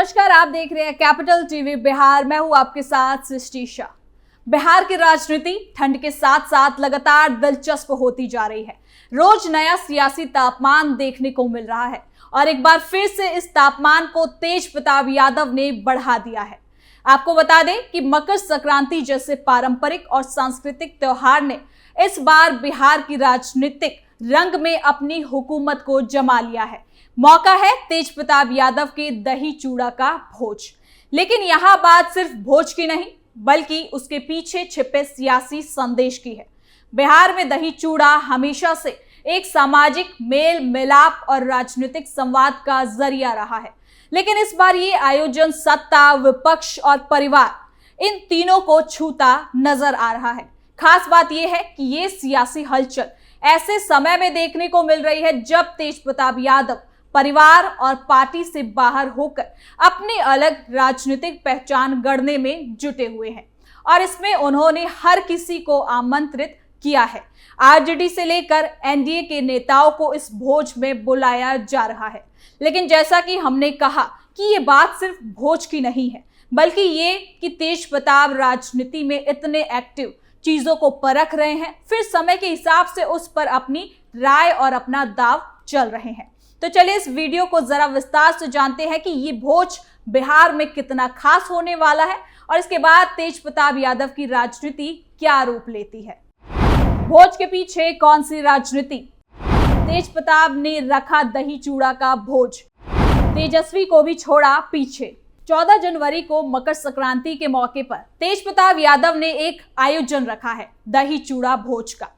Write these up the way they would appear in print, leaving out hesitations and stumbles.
नमस्कार, आप देख रहे हैं कैपिटल टीवी बिहार। मैं हूं आपके साथ सृष्टि शाह। बिहार की राजनीति ठंड के साथ साथ लगातार दिलचस्प होती जा रही है। रोज नया सियासी तापमान देखने को मिल रहा है और एक बार फिर से इस तापमान को तेज प्रताप यादव ने बढ़ा दिया है। आपको बता दें कि मकर संक्रांति जैसे पारंपरिक और सांस्कृतिक त्योहार ने इस बार बिहार की राजनीतिक रंग में अपनी हुकूमत को जमा लिया है। मौका है तेज प्रताप यादव के दही चूड़ा का भोज। लेकिन यहाँ बात सिर्फ भोज की नहीं, बल्कि उसके पीछे छिपे सियासी संदेश की है। बिहार में दही चूड़ा हमेशा से एक सामाजिक मेल मिलाप और राजनीतिक संवाद का जरिया रहा है। लेकिन इस बार ये आयोजन सत्ता, विपक्ष और परिवार इन तीनों को छूता नजर आ रहा है। खास बात यह है कि ये सियासी हलचल ऐसे समय में देखने को मिल रही है जब तेज प्रताप यादव परिवार और पार्टी से बाहर होकर अपनी अलग राजनीतिक पहचान गढ़ने में जुटे हुए हैं और इसमें उन्होंने हर किसी को आमंत्रित किया है। आरजेडी से लेकर एनडीए के नेताओं को इस भोज में बुलाया जा रहा है। लेकिन जैसा कि हमने कहा कि ये बात सिर्फ भोज की नहीं है, बल्कि ये कि तेज प्रताप राजनीति में इतने एक्टिव, चीजों को परख रहे हैं, फिर समय के हिसाब से उस पर अपनी राय और अपना दाव चल रहे हैं। तो चलिए इस वीडियो को जरा विस्तार से जानते हैं कि ये भोज बिहार में कितना खास होने वाला है और इसके बाद तेज प्रताप यादव की राजनीति क्या रूप लेती है। भोज के पीछे कौन सी राजनीति? तेज प्रताप ने रखा दही चूड़ा का भोज, तेजस्वी को भी छोड़ा पीछे। 14 जनवरी को मकर संक्रांति के मौके पर तेज प्रताप यादव ने एक आयोजन रखा है दही चूड़ा भोज का,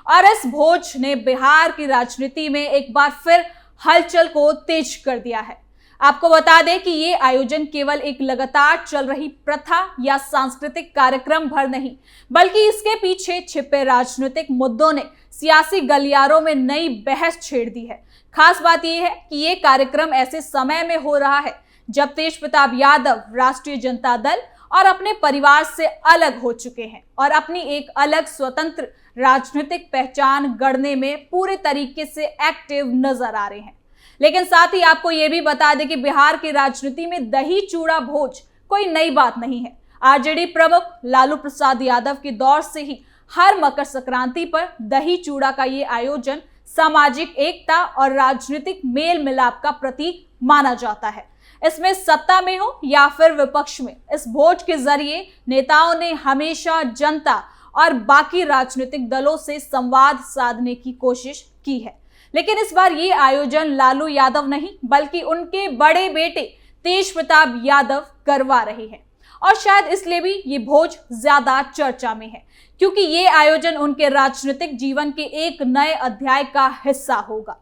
और इस भोज ने बिहार की राजनीति में एक बार फिर हलचल को तेज कर दिया है। आपको बता दें कि ये आयोजन केवल एक लगातार चल रही प्रथा या सांस्कृतिक कार्यक्रम भर नहीं, बल्कि इसके पीछे छिपे राजनीतिक मुद्दों ने सियासी गलियारों में नई बहस छेड़ दी है। खास बात यह है कि ये कार्यक्रम ऐसे समय में हो रहा है जब तेज प्रताप यादव राष्ट्रीय जनता दल और अपने परिवार से अलग हो चुके हैं और अपनी एक अलग स्वतंत्र राजनीतिक पहचान गढ़ने में पूरे तरीके से एक्टिव नजर आ रहे हैं। लेकिन साथ ही आपको यह भी बता दें कि बिहार की राजनीति में दही चूड़ा भोज कोई नई बात नहीं है। आरजेडी प्रमुख लालू प्रसाद यादव के दौर से ही हर मकर संक्रांति पर दही चूड़ा का ये आयोजन सामाजिक एकता और राजनीतिक मेल मिलाप का प्रतीक माना जाता है। इसमें सत्ता में हो या फिर विपक्ष में, इस भोज के जरिए नेताओं ने हमेशा जनता और बाकी राजनीतिक दलों से संवाद साधने की कोशिश की है। लेकिन इस बार ये आयोजन लालू यादव नहीं, बल्कि उनके बड़े बेटे तेज प्रताप यादव करवा रहे हैं। और शायद इसलिए भी ये भोज ज्यादा चर्चा में है, क्योंकि ये आयोजन उनके राजनीतिक जीवन के एक नए अध्याय का हिस्सा होगा।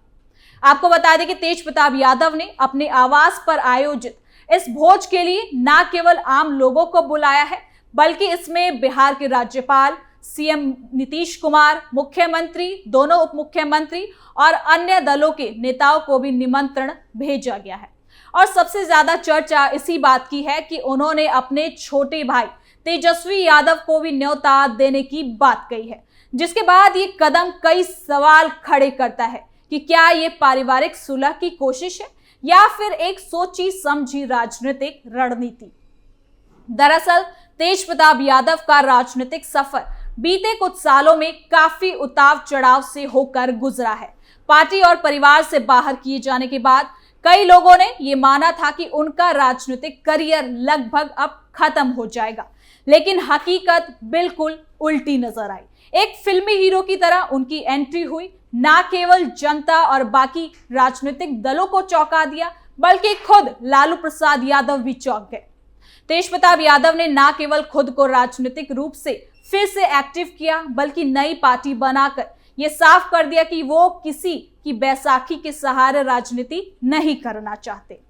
आपको बता दें कि तेज प्रताप यादव ने अपने आवास पर आयोजित इस भोज के लिए न केवल आम लोगों को बुलाया है, बल्कि इसमें बिहार के राज्यपाल, सीएम नीतीश कुमार, मुख्यमंत्री, दोनों उप मुख्यमंत्री और अन्य दलों के नेताओं को भी निमंत्रण भेजा गया है। और सबसे ज्यादा चर्चा इसी बात की है कि उन्होंने अपने छोटे भाई तेजस्वी यादव को भी न्योता देने की बात कही है, जिसके बाद ये कदम कई सवाल खड़े करता है कि क्या ये पारिवारिक सुलह की कोशिश है या फिर एक सोची समझी राजनीतिक रणनीति। दरअसल तेज प्रताप यादव का राजनीतिक सफर बीते कुछ सालों में काफी उतार चढ़ाव से होकर गुजरा है। पार्टी और परिवार से बाहर किए जाने के बाद कई लोगों ने ये माना था कि उनका राजनीतिक करियर लगभग अब खत्म हो जाएगा, लेकिन हकीकत बिल्कुल उल्टी नजर आई। एक फिल्मी हीरो की तरह उनकी एंट्री हुई, ना केवल जनता और बाकी राजनीतिक दलों को चौंका दिया, बल्कि खुद लालू प्रसाद यादव भी चौंक गए। तेज प्रताप यादव ने ना केवल खुद को राजनीतिक रूप से फिर से एक्टिव किया, बल्कि नई पार्टी बनाकर यह साफ कर दिया कि वो किसी की बैसाखी के सहारे राजनीति नहीं करना चाहते।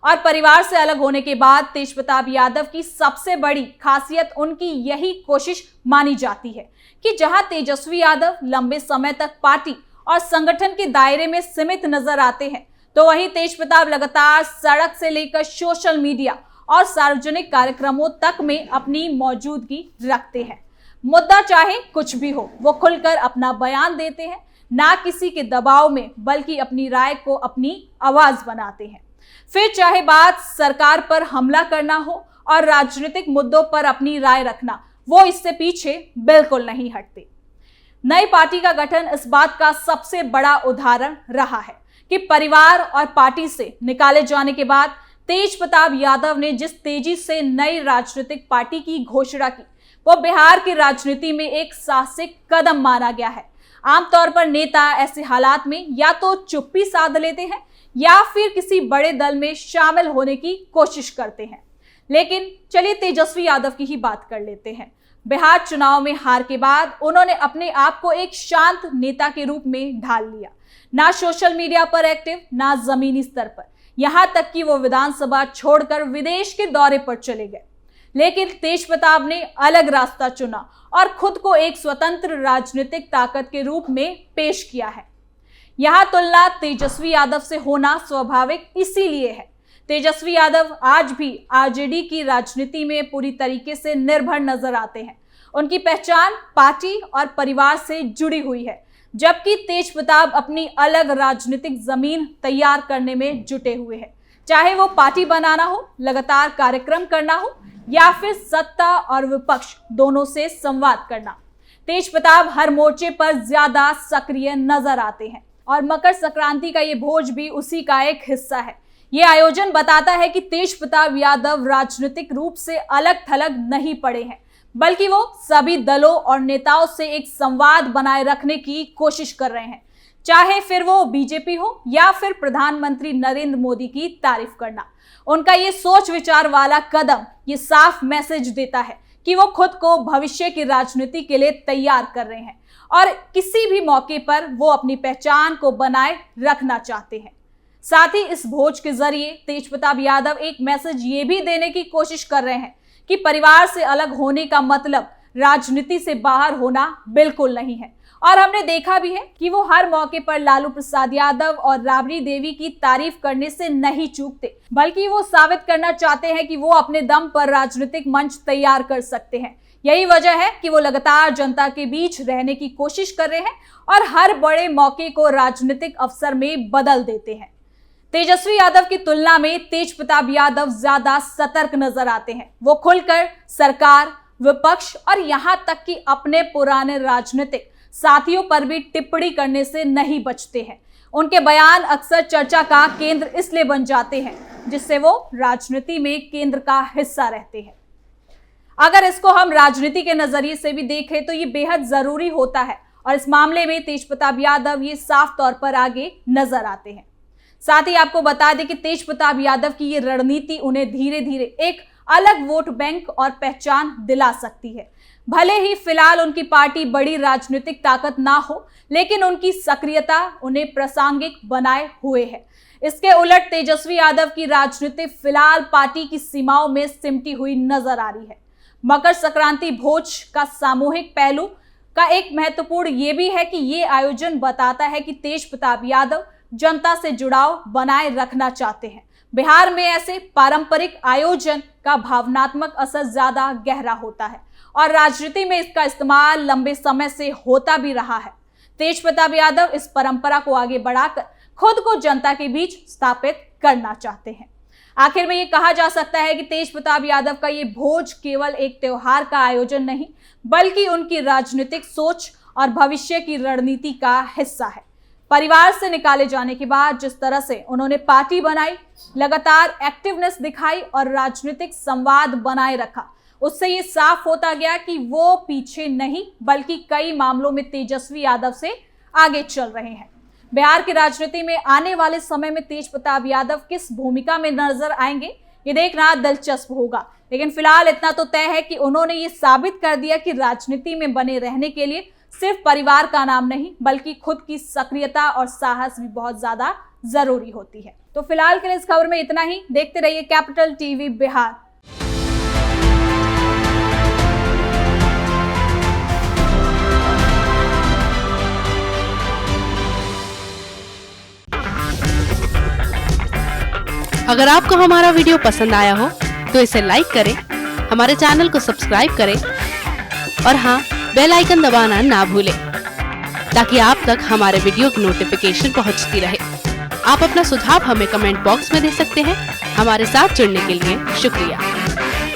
और परिवार से अलग होने के बाद तेज प्रताप यादव की सबसे बड़ी खासियत उनकी यही कोशिश मानी जाती है कि जहां तेजस्वी यादव लंबे समय तक पार्टी और संगठन के दायरे में सीमित नजर आते हैं, तो वहीं तेज प्रताप लगातार सड़क से लेकर सोशल मीडिया और सार्वजनिक कार्यक्रमों तक में अपनी मौजूदगी रखते हैं। मुद्दा चाहे कुछ भी हो, वो खुलकर अपना बयान देते हैं, ना किसी के दबाव में, बल्कि अपनी राय को अपनी आवाज बनाते हैं। फिर चाहे बात सरकार पर हमला करना हो और राजनीतिक मुद्दों पर अपनी राय रखना, वो इससे पीछे बिल्कुल नहीं हटते। नई पार्टी का गठन इस बात का सबसे बड़ा उदाहरण रहा है कि परिवार और पार्टी से निकाले जाने के बाद तेज प्रताप यादव ने जिस तेजी से नई राजनीतिक पार्टी की घोषणा की, वो बिहार की राजनीति में एक साहसिक कदम माना गया है। आमतौर पर नेता ऐसे हालात में या तो चुप्पी साध लेते हैं या फिर किसी बड़े दल में शामिल होने की कोशिश करते हैं। लेकिन चलिए तेजस्वी यादव की ही बात कर लेते हैं। बिहार चुनाव में हार के बाद उन्होंने अपने आप को एक शांत नेता के रूप में ढाल लिया। ना सोशल मीडिया पर एक्टिव, ना जमीनी स्तर पर, यहां तक कि वो विधानसभा छोड़कर विदेश के दौरे पर चले गए। लेकिन तेज प्रताप ने अलग रास्ता चुना और खुद को एक स्वतंत्र राजनीतिक ताकत के रूप में पेश किया है। यहां तुलना तेजस्वी यादव से होना स्वाभाविक इसीलिए है। तेजस्वी यादव आज भी आरजेडी की राजनीति में पूरी तरीके से निर्भर नजर आते हैं। उनकी पहचान पार्टी और परिवार से जुड़ी हुई है, जबकि तेज प्रताप अपनी अलग राजनीतिक जमीन तैयार करने में जुटे हुए हैं। चाहे वो पार्टी बनाना हो, लगातार कार्यक्रम करना हो या फिर सत्ता और विपक्ष दोनों से संवाद करना, तेज प्रताप हर मोर्चे पर ज्यादा सक्रिय नजर आते हैं। और मकर संक्रांति का ये भोज भी उसी का एक हिस्सा है। ये आयोजन बताता है कि तेज प्रताप यादव राजनीतिक रूप से अलग थलग नहीं पड़े हैं, बल्कि वो सभी दलों और नेताओं से एक संवाद बनाए रखने की कोशिश कर रहे हैं। चाहे फिर वो बीजेपी हो या फिर प्रधानमंत्री नरेंद्र मोदी की तारीफ करना, उनका ये सोच विचार वाला कदम ये साफ मैसेज देता है कि वो खुद को भविष्य की राजनीति के लिए तैयार कर रहे हैं और किसी भी मौके पर वो अपनी पहचान को बनाए रखना चाहते हैं। साथ ही इस भोज के जरिए तेज प्रताप यादव एक मैसेज ये भी देने की कोशिश कर रहे हैं कि परिवार से अलग होने का मतलब राजनीति से बाहर होना बिल्कुल नहीं है। और हमने देखा भी है कि वो हर मौके पर लालू प्रसाद यादव और राबड़ी देवी की तारीफ करने से नहीं चूकते, बल्कि वो साबित करना चाहते हैं कि वो अपने दम पर राजनीतिक मंच तैयार कर सकते हैं। यही वजह है कि वो लगातार जनता के बीच रहने की कोशिश कर रहे हैं और हर बड़े मौके को राजनीतिक अवसर में बदल देते हैं। तेजस्वी यादव की तुलना में तेज प्रताप यादव ज्यादा सतर्क नजर आते हैं। वो खुलकर सरकार, विपक्ष और यहां तक कि अपने पुराने राजनीतिक साथियों पर भी टिप्पणी करने से नहीं बचते हैं। उनके बयान अक्सर चर्चा का केंद्र इसलिए बन जाते हैं जिससे वो राजनीति में केंद्र का हिस्सा रहते हैं। अगर इसको हम राजनीति के नजरिए से भी देखें तो ये बेहद जरूरी होता है और इस मामले में तेज प्रताप यादव ये साफ तौर पर आगे नजर आते हैं। साथ ही आपको बता दें कि तेज प्रताप यादव की ये रणनीति उन्हें धीरे धीरे एक अलग वोट बैंक और पहचान दिला सकती है। भले ही फिलहाल उनकी पार्टी बड़ी राजनीतिक ताकत ना हो, लेकिन उनकी सक्रियता उन्हें प्रासंगिक बनाए हुए है। इसके उलट तेजस्वी यादव की राजनीति फिलहाल पार्टी की सीमाओं में सिमटी हुई नजर आ रही है। मकर संक्रांति भोज का सामूहिक पहलू का एक महत्वपूर्ण ये भी है कि ये आयोजन बताता है कि तेज प्रताप यादव जनता से जुड़ाव बनाए रखना चाहते हैं। बिहार में ऐसे पारंपरिक आयोजन का भावनात्मक असर ज्यादा गहरा होता है और राजनीति में इसका इस्तेमाल लंबे समय से होता भी रहा है। तेज प्रताप यादव इस परंपरा को आगे बढ़ाकर खुद को जनता के बीच स्थापित करना चाहते हैं। आखिर में ये कहा जा सकता है कि तेज प्रताप यादव का ये भोज केवल एक त्योहार का आयोजन नहीं, बल्कि उनकी राजनीतिक सोच और भविष्य की रणनीति का हिस्सा है। परिवार से निकाले जाने के बाद जिस तरह से उन्होंने पार्टी बनाई, लगातार एक्टिवनेस दिखाई और राजनीतिक संवाद बनाए रखा, उससे ये साफ होता गया कि वो पीछे नहीं बल्कि कई मामलों में तेजस्वी यादव से आगे चल रहे हैं। बिहार की राजनीति में आने वाले समय में तेज प्रताप यादव किस भूमिका में नजर आएंगे, ये देखना दिलचस्प होगा। लेकिन फिलहाल इतना तो तय है कि उन्होंने ये साबित कर दिया कि राजनीति में बने रहने के लिए सिर्फ परिवार का नाम नहीं, बल्कि खुद की सक्रियता और साहस भी बहुत ज्यादा जरूरी होती है। तो फिलहाल के लिए इस खबर में इतना ही। देखते रहिए कैपिटल टीवी बिहार। अगर आपको हमारा वीडियो पसंद आया हो तो इसे लाइक करें, हमारे चैनल को सब्सक्राइब करें और हाँ, बेल आइकन दबाना ना भूलें ताकि आप तक हमारे वीडियो की नोटिफिकेशन पहुंचती रहे। आप अपना सुझाव हमें कमेंट बॉक्स में दे सकते हैं। हमारे साथ जुड़ने के लिए शुक्रिया।